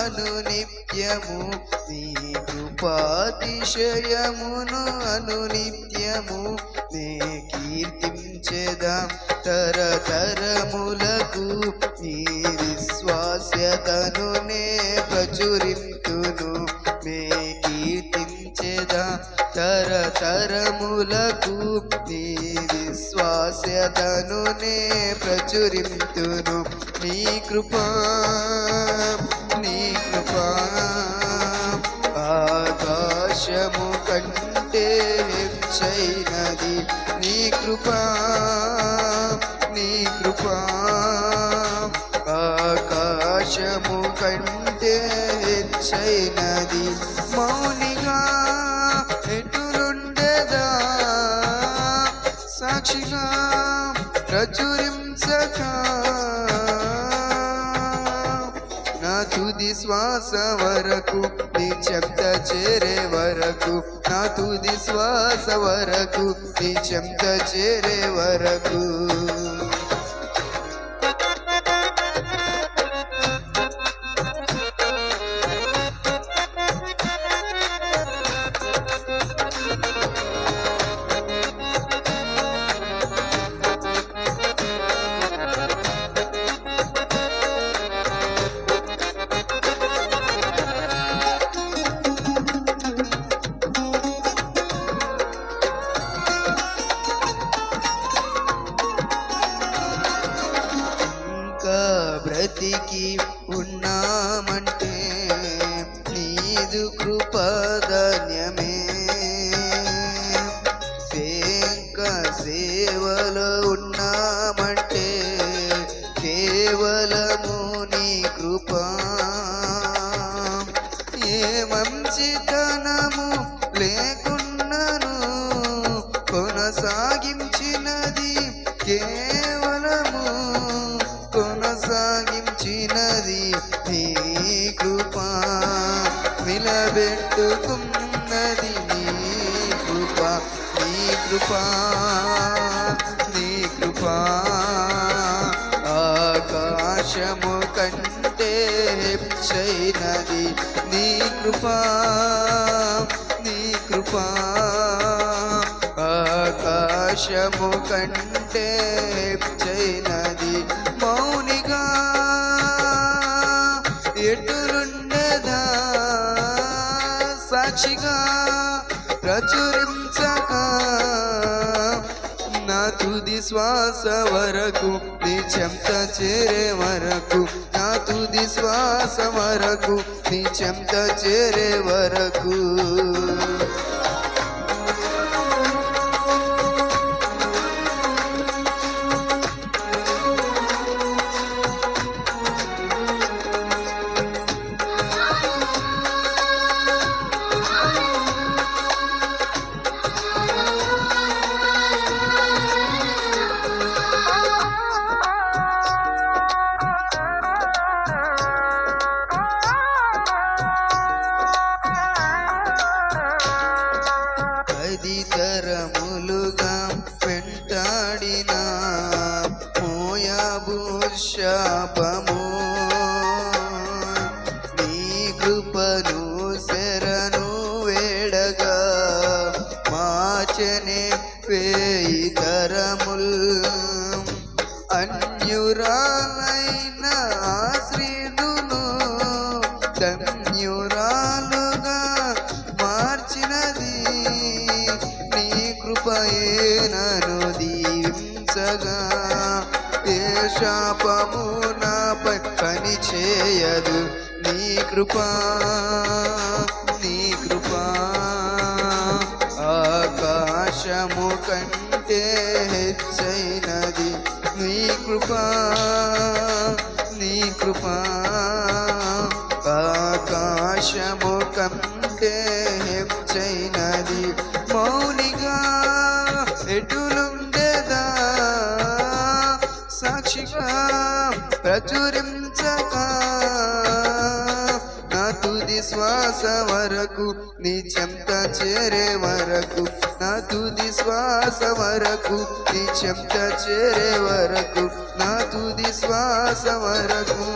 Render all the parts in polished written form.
అనునిత్యము నీ కృపాతిశయమును అనునిత్యము నే కీర్తించెదా తరతరములకు నీ విశ్వాస్యతను నే ప్రచురింతును నే కీర్తించెదా తరతరములకు నీ విశ్వాస్యతను నే ప్రచురింతును నీ కృపా ఆకాశము కంటే హెచ్చైనది నీ కృపా ఆకాశము కంటే హెచ్చైనది మౌనిగా ఎటులుండెదా సాక్షిగా ప్రచురించక నా తుది శ్వాస వరకు నీ చెంత చేరే వరకు నా తుది శ్వాస వరకు నీ చెంత చేరే వరకు బ్రతికి ఉన్నామంటే నీదు కృపధన్యమే సేవలో ఉన్నామంటే కేవలము నీ కృపా ఏ మంచితనము లేకున్నను కొనసాగించినది కేవలము కొనసాగించినది నీ కృపా నిలబెట్టుకున్నది నీ కృపా ఆకాశము కంటే హెచ్చైనది నీ కృపా ఆకాశము కంటే హెచ్చైనది మౌనిగా ఎటులుండెదా సాక్షిగా ప్రచురించక నా తుది శ్వాస వరకు నీ చెంత చేరే వరకు నా తుది శ్వాస వరకు నీ చెంత చేరే వరకు తరములుగా వెంటాడిన మోయాబు శాపము నీ కృపను శరణు వేడగా మార్చనే వేయి తరముల్ అన్యురాలైన ఆశ్రయుడును ధన్యురాలుగా మార్చినది కృపయే నన్ను దీవించగా ఏ శాపము నాపై పని చేయదు నీ కృపా ఆకాశము కంటే హెచ్చైనది నీ కృపా ఆకాశము కంటే హెచ్చైనది మౌనిగా ఎటులుండెదా సాక్షిగా ప్రచురించక నా తుది శ్వాస వరకు నీ చెంత చేరే వరకు నా తుది శ్వాస వరకు నీ చెంత చేరే వరకు నా తుది శ్వాస వరకు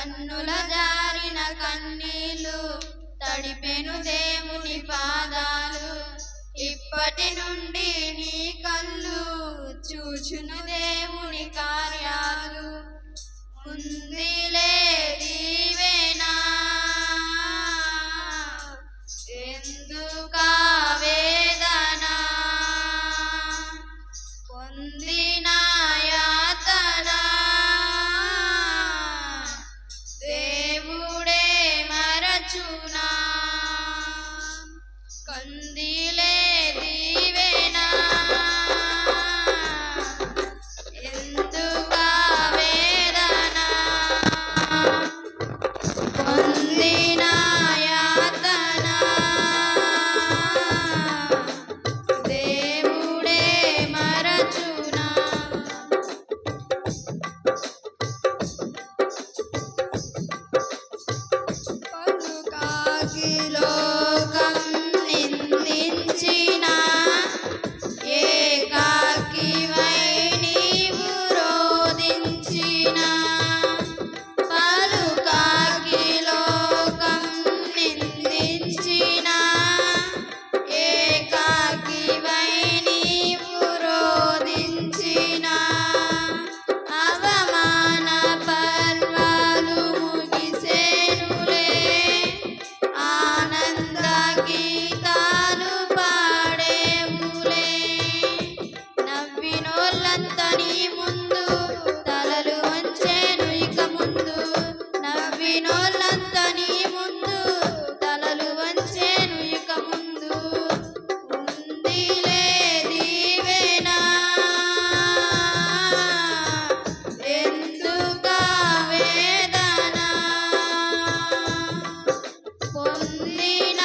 కన్నుల జారిన కన్నీళ్ళు తడిపెను దేవుని పాదాలు ఇప్పటి నుండి నీ కళ్ళు చూచును దేవుని కార్యాలు ఉందిలే దీవెనా ఎందుకా వేదన పొందిన యాతన దేవుడే మరచునా కందిలే దీవెనా ఎందుకా వేదన పొందిన యాతన దేవుడే మరచునా పలుకాకి లోకం నిందించిన ఏకాకివై నీవు రోదించిన పలుకాకి లోకం నిందించిన ఏకాకివై నీవు రోదించిన అవమాన పర్వాలు ముగిసేనులే ఆనంద గీతాలు పాడేవులే నవ్వినోళ్ళంతా నీ ముందు తలలు వంచేను ఇక ముందు నవ్వినోళ్ళంతా నీ ముందు తలలు వంచేను ఇక ముందు ఉందిలే దీవెనా ఎందుకా వేదన పొందిన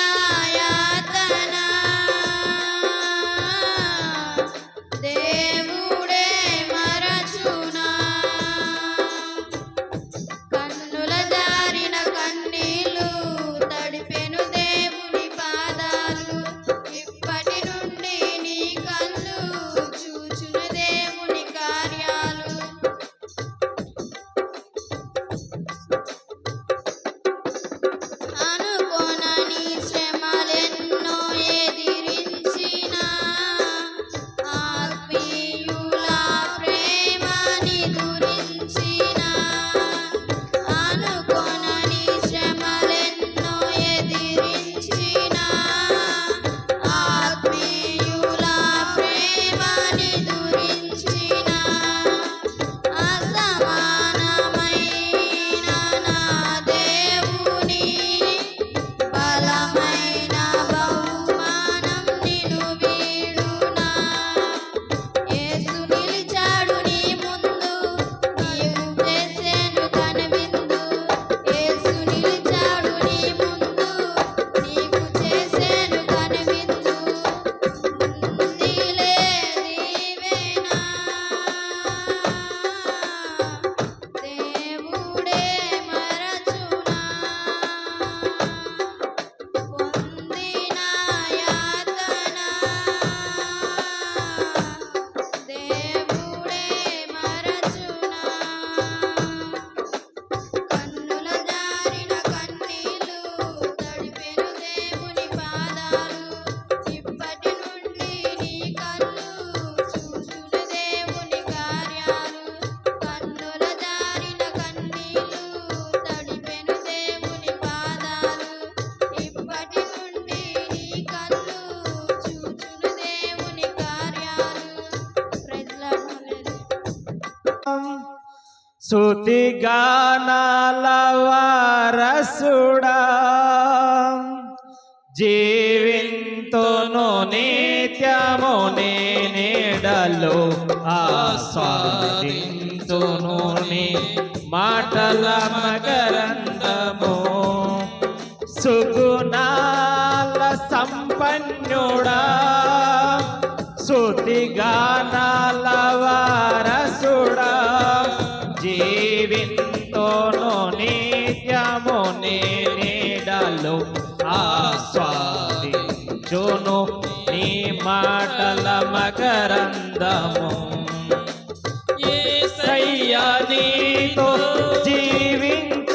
యాతన దేవుడే మరచునా కన్నుల జారిన కన్నీళ్ళు తడిపెను దేవుని పాదాలు ఇప్పటి నుండి నీ కళ్ళు చూచును దేవుని కార్యాలు అనుకోనని శ్రమలెన్నో ఎదిరించిన ఆత్మీయుల ప్రేమని గురించిన అనుకోనని శ్రమలెన్నో ఎదిరించిన ఆత్మీయుల ప్రేమని గురించిన అసమానమైన నా దేవుని బలమైన బహుమానం నిన్ను వీడునా యేసు నిలిచాడు నీ ముందు నీవు చేసేను కనువిందు యేసు నిలిచాడు నీ ముందు నీకు చేసేను కనువిందు ఉందిలే దీవెనా దేవుడే మరచునా పొందిన యాతన దేవుడే మరచునా కన్నుల జారిన కన్నీళ్ళు తడిపెను దేవుని పాదాలు ఇప్పటి నుండి నీ కళ్ళు చూచును దేవుని కార్యాలు కన్నుల జారిన కన్నీళ్ళు తడిపెను దేవుని పాదాలు ఇప్పటి నుండి నీ కళ్ళు చూచును దేవుని కార్యాలు ప్రజలను స్తుతిగానాల వారసుడా జీవింతును నిత్యము నీ నీడలో ఆస్వాదింతును నీ మాటల మకరందము సుగుణాల సంపన్నుడా స్తుతిగానాల వారసుడా జీవింతును నిత్యము నీ నీడలో ఆస్వాదించును నీ మాటల మకరందము యేసయ్యా నీతో జీవించ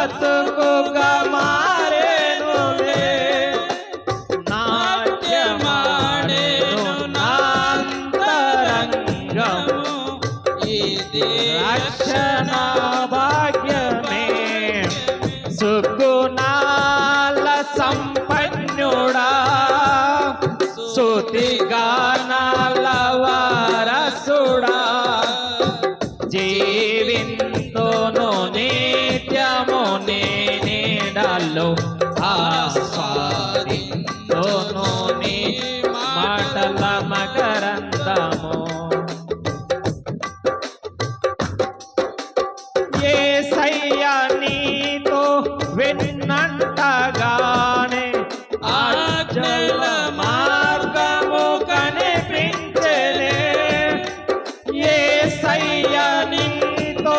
బ్రతుకుగా మారేనులే నాట్యమాడేను నాంతరంగము ఇది రక్షణ భాగ్యమే సుగుణాల సంపన్నుడా స్తుతిగానాల వారసుడా జీవింతును నిత్యము నీ నీడలో ఆస్వాదింతును నీ మాటల మకరందము యేసయ్య నీతో విన్నట్టగానే ఆజ్ఞల మార్గము కనిపించెనే యేసయ్య నీతో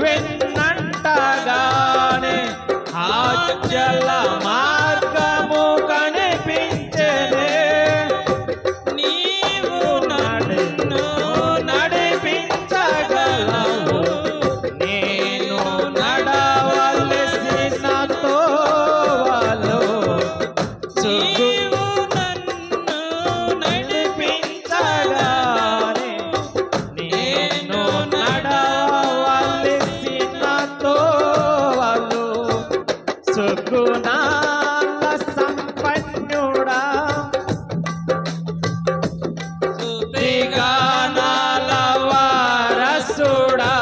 విన్నట్టగానే ఆజ్ఞల మార్గము కనిపించెనే నీవు నన్ను నడిపించగలవు నేను నడవలసిన తోవలో నీవు నన్ను నడిపించగానే నేను నడవలసిన తోవలో సుగుణాల సంపన్నుడా స్తుతిగానాల వారసుడా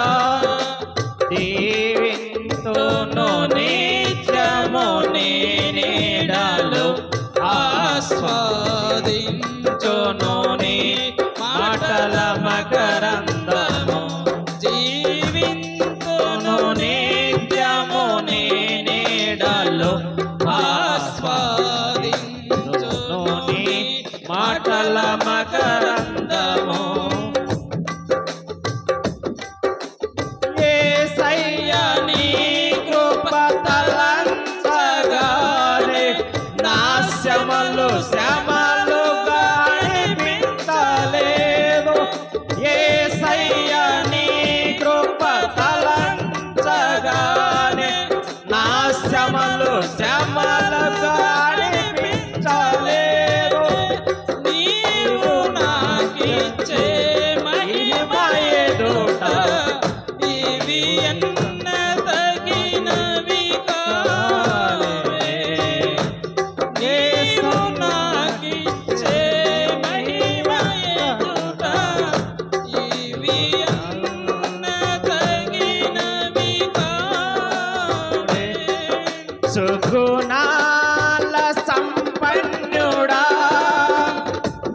దీవింతును నిత్యము నీ నీడలో ఆస్వాదించును నీ మాటల మకరందము జీవింతును నిత్యము నీ నీడలో ఆస్వాదించును నీ మాటల మకరందము యేసయ్య నీ కృప తలంచగానే నాశ్యములు శ్రమలుగా అనిపించలేదు యేసయ్య నీ కృప తలంచగానే నాశ్యములు శ్రమలుగా అనిపించలేదు నీవు నాకిచ్చే మహిమ ఎదుట ఇవి ఎన్న తగినవి కావే నీవు నాకిచ్చే మహిమ ఎదుట ఇవి ఎన్న తగినవి కావే సుగుణాల సంపన్నుడా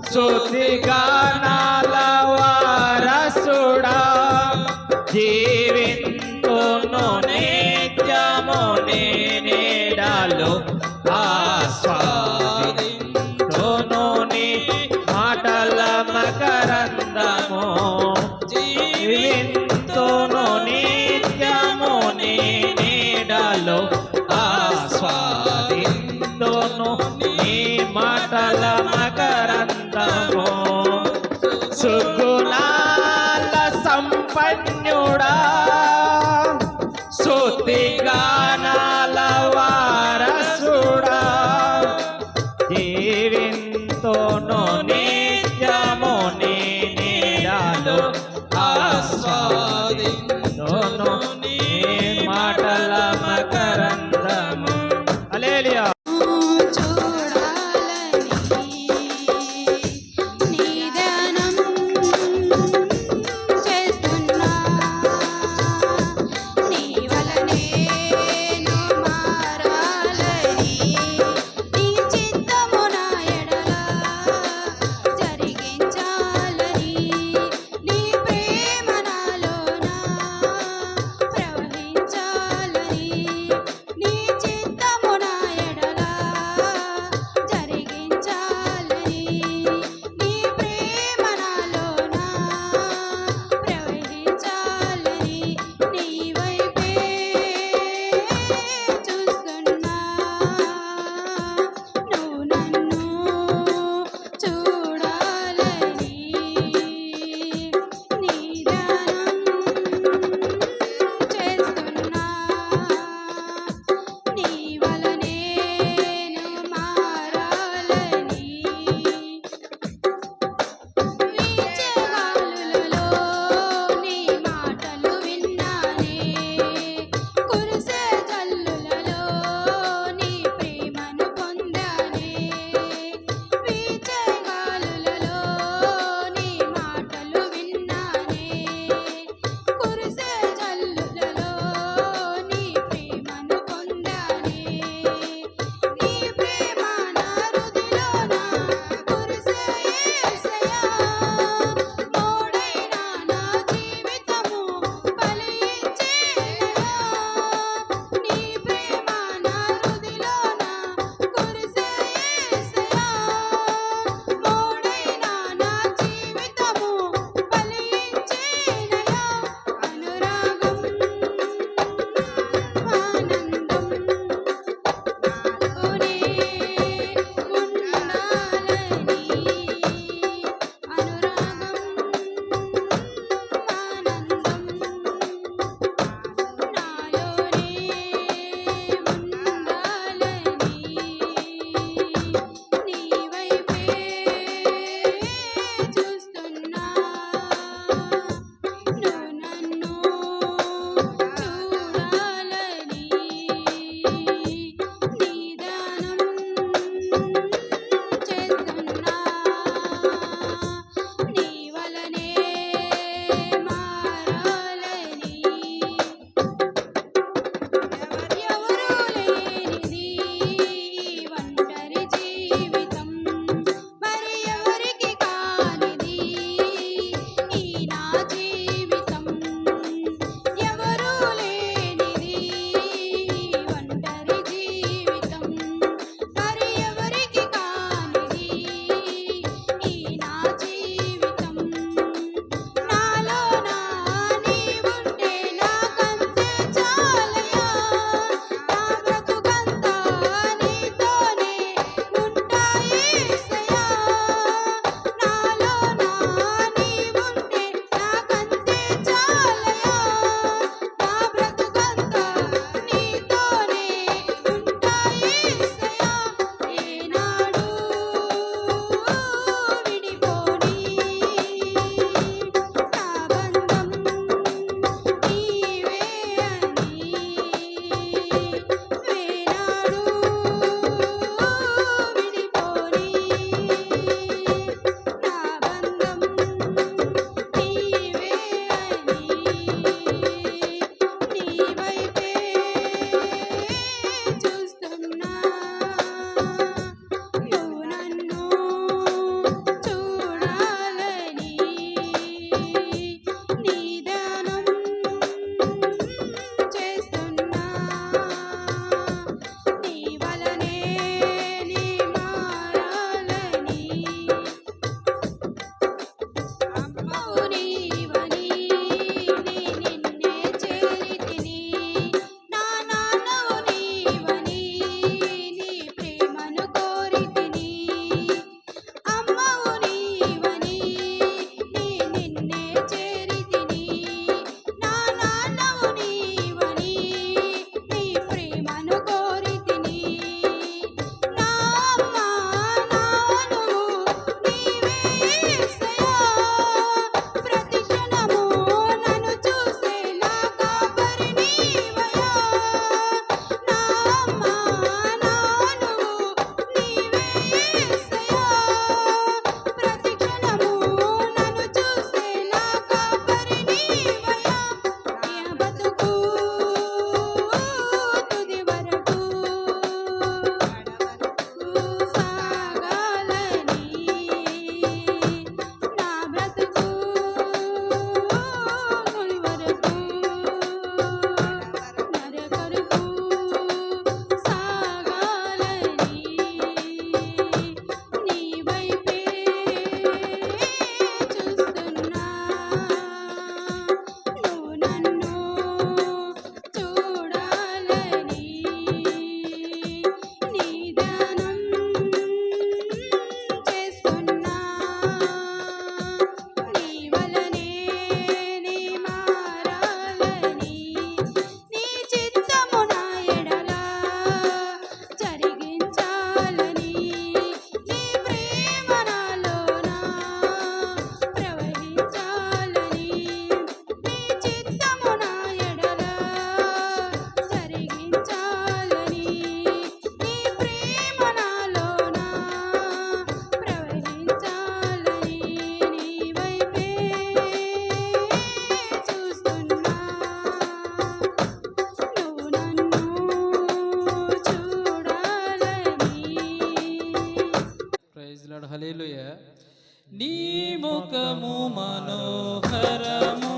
స్తుతిగానాల వారసుడా జీవింతును నిత్యము నీ నీడలో ఆస్వాదింతును నీ మాటల మకరందము జీవింతును నిత్యము నీ నీడలో ఆస్వాదింతును నీ మాటల మకరందము సుగుణాల సంపన్నుడా స్తుతిగానాల వారసుడా జీవింతును నిత్యము నీ నీడలో ఆస్వాదింతును నీ మాటల మకరందము హల్లెలూయా చూడాలని నిదానం చేస్తున్నా ముఖము మనోహరము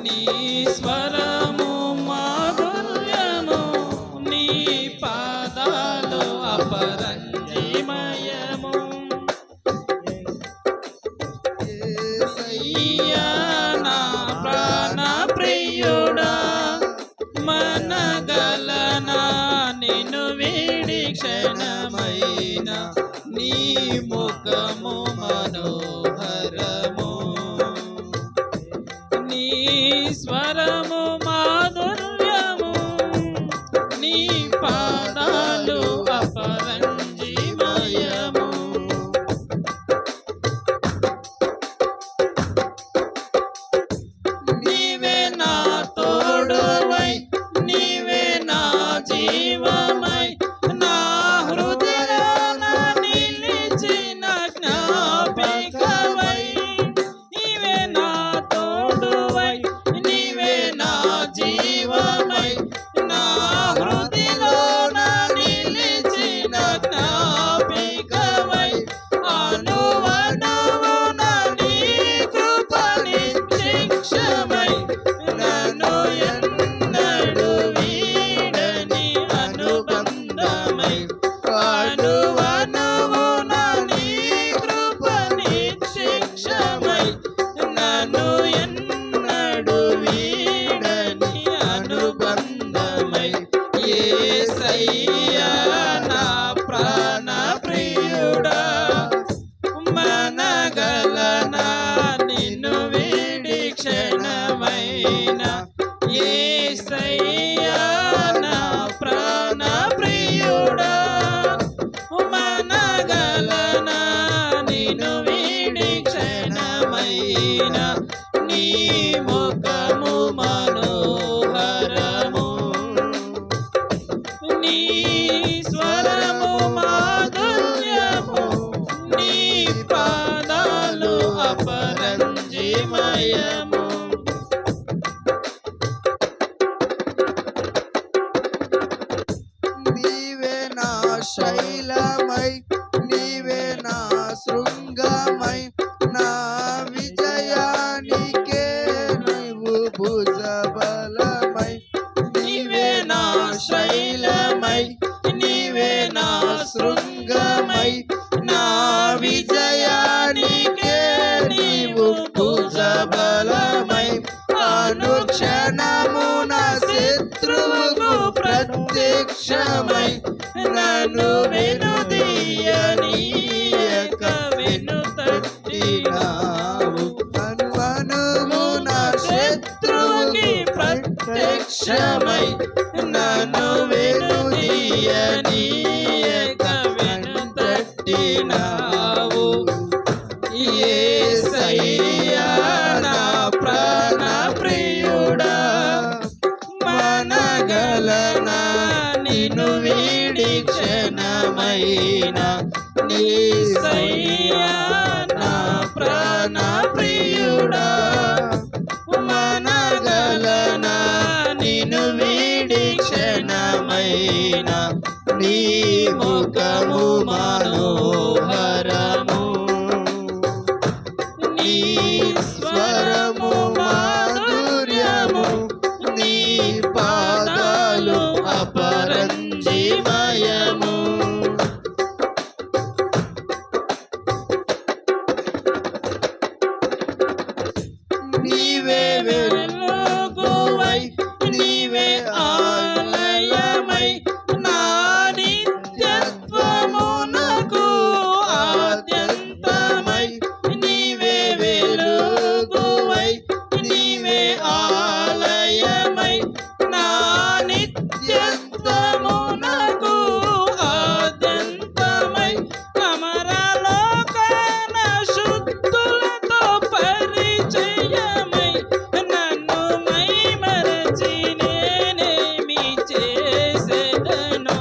నీ స్వరము మాధుర్యము నీ పాదాలు అపరంజిమయము యేసయ్యా నా ప్రాణ ప్రియుడా మనగలనా నిన్ను వీడి క్షణమైన నీ ముఖము మనోహరము నీ స్వరము మాధుర్యము నీ పాదాలు అపరంజిమయము నీవే నా తోడువై నీవే నా జీవమై నా హృదయాన నిలిచిన జ్ఞాపికవై నీవే నా తోడువై నీవే నా జీవమై నా హృదయాన నిలిచిన జ్ఞాపికవై అనువనువున నీ కృపని శిక్షమై నన్ను ఎన్నడు వీడని అనుబంధమై అనువనువున నీ కృపని శిక్షమై నన్ను ఎన్నడు వీడని అనుబంధమై యేసయ్యా నా ప్రాణ ప్రియుడా మనగలనా నిన్ను వీడి క్షణమైన యేసయ్యా నా ప్రాణ ప్రియుడా మనగలనా నిన్ను వీడి క్షణమైన నీ ముఖము మనోహరము నీ స్వరము మాధుర్యము నీ పాదాలు అపరంజిమయము నీవే నా శైలమై నీవే నా శృంగమై నా విజయానికే నీవు భుజబలమై నీవే నా శైలమై నీవే నా శృంగమై నా విజయానికే నీవు భుజబలమై అనుక్షణము నా శత్రువుకు ప్రత్యక్షమై నన్ను వెనుదీయనీయక వెనుతట్టినావు అనువనువు నా శత్రువుకి ప్రత్యక్షమై నన్ను వెనుదీయనీయక వెనుతట్టినావు యేసయ్యా నా ప్రాణ ప్రియుడా మనగలనా నిన్ను వీడి క్షణమైన యేసయ్యా నా ప్రాణ ప్రియుడా మనగలనా నిన్ను వీడి క్షణమైన నీ ముఖము మనోహరము నీ స్వరము మాధుర్యము నీ పాదాలు అపరంజిమయము నీవే వెలుగువై నీవే ఆలయమై నా నిత్యత్వమునకు ఆద్యంతమై నీవే వెలుగువై నీవే ఆలయమై నా నిత్యత్వమునకు ఆద్యంతమై అమరలోకన శుద్ధులతో పరిచయమై నన్ను మైమరచి నేనేమి చేసేదను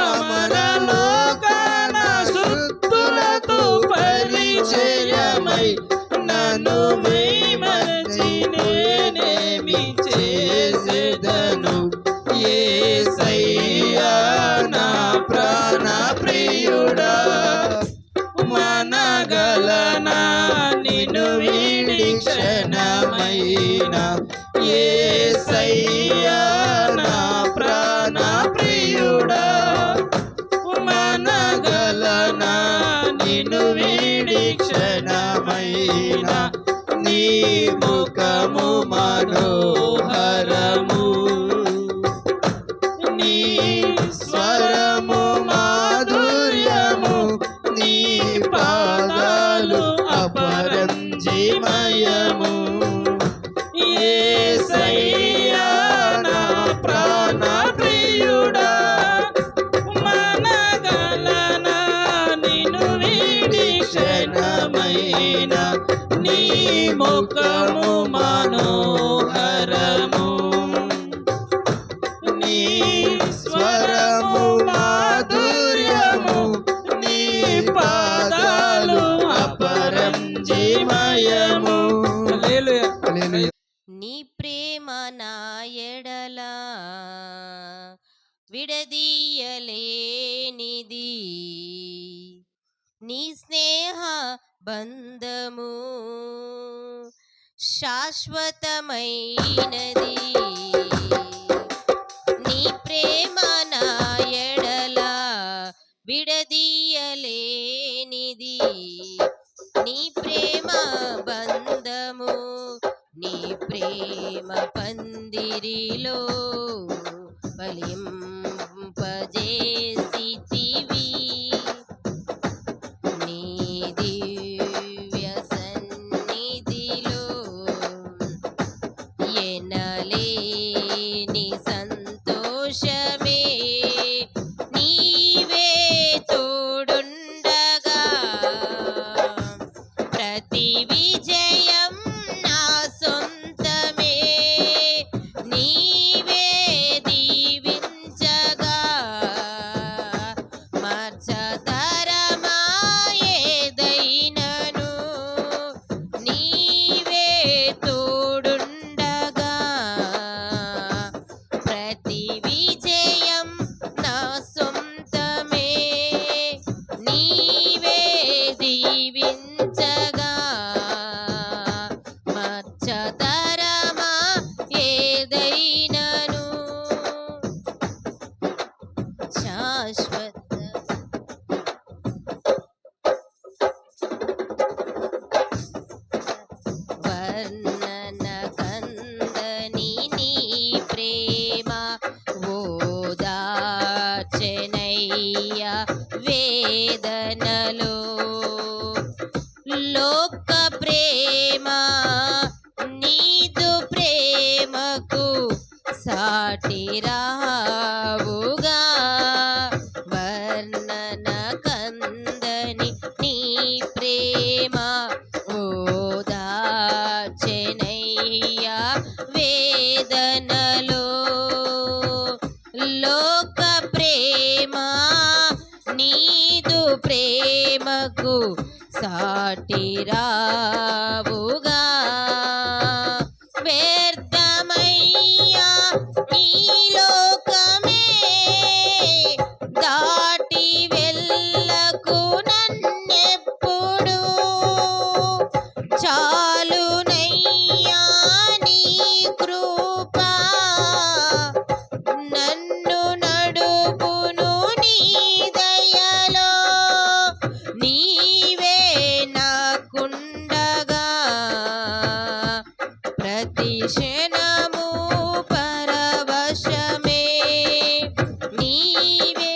అమరలోకన శుద్ధులతో పరిచయమై నన్ను మైమరచి నేనేమి చేసేదను యేసయ్యా నా ప్రాణ ప్రియుడా మనగలనా యేసయ్యా నా ప్రాణ ప్రియుడా మనగలనా నిన్ను వీడి క్షణమైన నీ ముఖము మనోహరము నీ స్వరము మాధుర్యము నీ పాదాలు అపరంజిమయము యేసయ్యా నా ప్రాణ ప్రియుడా మనగలనా నిన్ను వీడి క్షణమైన నీ ముఖము మనోహరము నీ స్వరము మాధుర్యము నీ పాదాలు అపరంజిమయము. హల్లెలూయా. హల్లెలూయా. నీ ప్రేమ నా ఎడల విడదీయలేనిది నీ స్నేహ బంధము శాశ్వతమైనది నీ ప్రేమ నా ఎడల విడదీయలేనిది నీ ప్రేమ బంధము నీ ప్రేమ పందిరిలో ఫలింపజేసితివి నీ దివ్య సన్నిధిలో ఎనలేని సంతోషమే నీవే తోడుండగా ప్రతి విజయం నా సొంతమే నీవే దీవించగా మార్చతరమా ఏదైనను నీవే తోడుండగా ప్రతి విజయం నా సొంతమే నీవే దీవించగా మార్చతరమా ఏదైనను శాశ్వత వర్ణన కందని నీ ప్రేమ ఓదార్చెనయ్యా వేదనలో లోక ప్రేమ నీదు ప్రేమకు సాటి రావుగా వర్ణన కందని నీ ప్రేమ ఓదార్చెనయ్యా వేదనలో లోక ప్రేమ నీదు ప్రేమకు సాటి రావుగా వ్యర్థమయ్యా ఈ లోకమే దాటి వెళ్ళకు నన్నెప్పుడు చాలునయ్యా నీ కృప నన్ను నడుపును నీ దయలో నీవే నాకుండగా ప్రతి క్షణము పరవశమే నీవే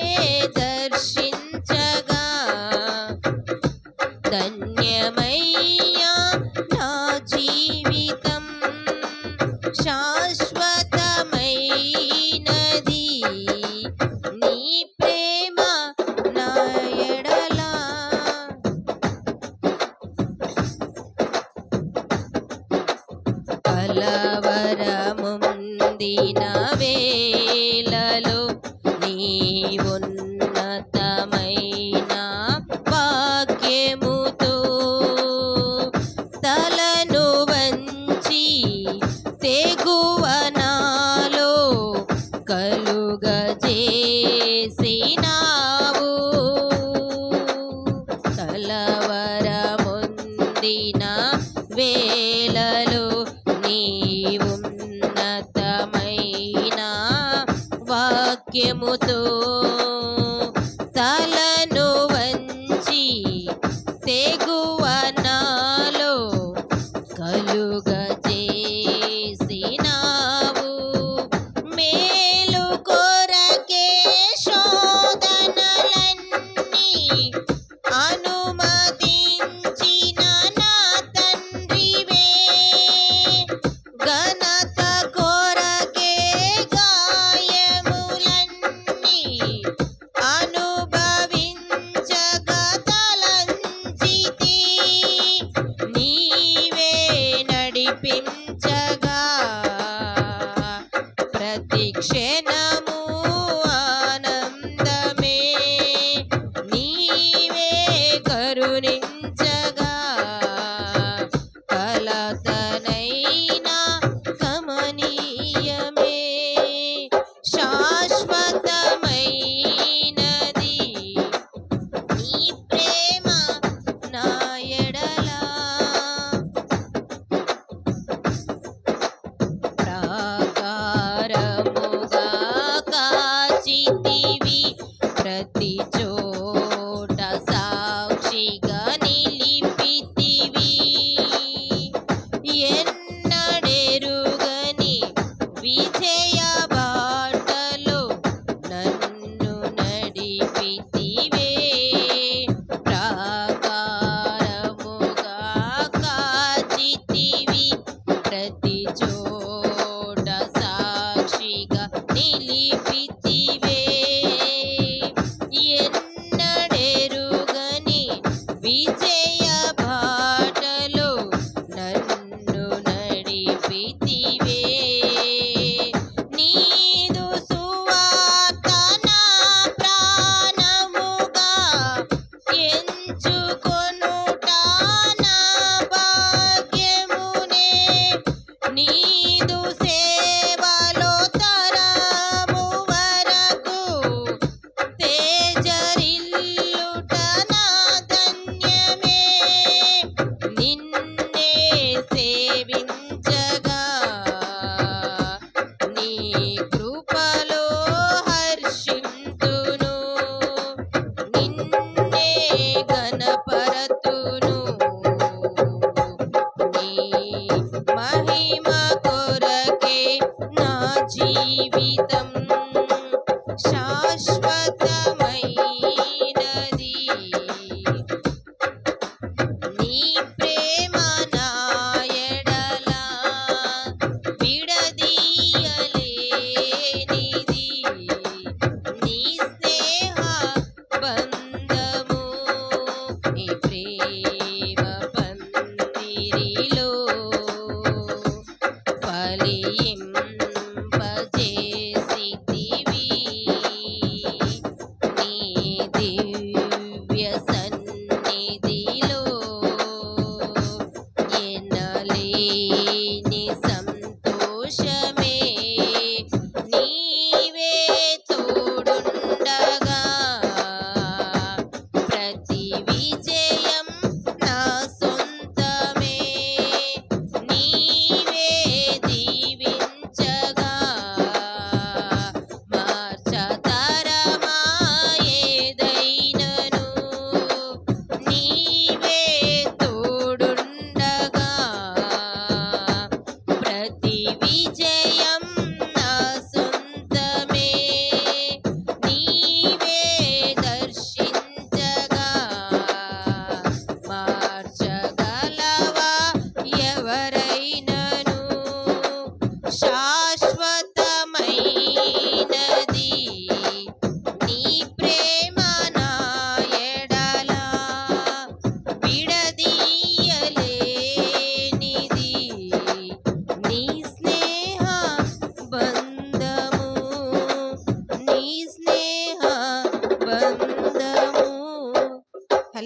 దర్శించగా ధన్యమయ్యా నా జీవితం శాశ్వతమైనది నీ ప్రేమ నా ఎడల కలవరముందిన వేళలో నీ ఉన్నతమైన వాక్యముతో తలను వంచి తెగువ నాలో కలుగజేసినావు కలవరముందిన వేళలో నీ ఉన్నతమైన వాక్యముతో తలను వంచి తెగువ నాలో కలుగజేసినావు. మేలు కొరకే శోధనలన్నీ అనుమతించిన నా తండ్రివే, ఘనత కొరకే గాయములన్నీ అనుభవించగా తలంచితి. నీవే నడిపించగా ప్రతి క్షణము ఆనందమే, నీవే కరుణించగా కలతనైనా కమనీయమే. శాశ్వతమైనది నీ ప్రేమ నా ఎడల, ప్రాకారముగా కాచితివి, ప్రతి చోట సాక్షిగా నిలిపితివి. ఎన్నడెరుగని విజయ బాటలో నన్ను నడిపితివే, ప్రాకారముగా కాచితివి, ప్రతి చోట సాక్షిగా నిలిపితివే. ఎన్నడెరుగని విజయ బాటలో నన్ను నడిపితివే. నీదు సువార్త నా ప్రాణముగా ఎంచుకొనుట నా భాగ్యమునే, నీదు సేవలో తరము వరకు తేజరిల్లుట నా ధన్యమే. నిన్నే సేవించగా నీ కృపలో హర్షింతును, నిన్నే గణపరతును. నీ మహిమ కొరకే నా జీవితం శాశ్వతమైనది. నీ ప్రేమ నా ఎడల విడదీయలేనిది, నీ స్నేహ బంధము నీ ప్రేమ పందిరిలో ఫలింపజేయును.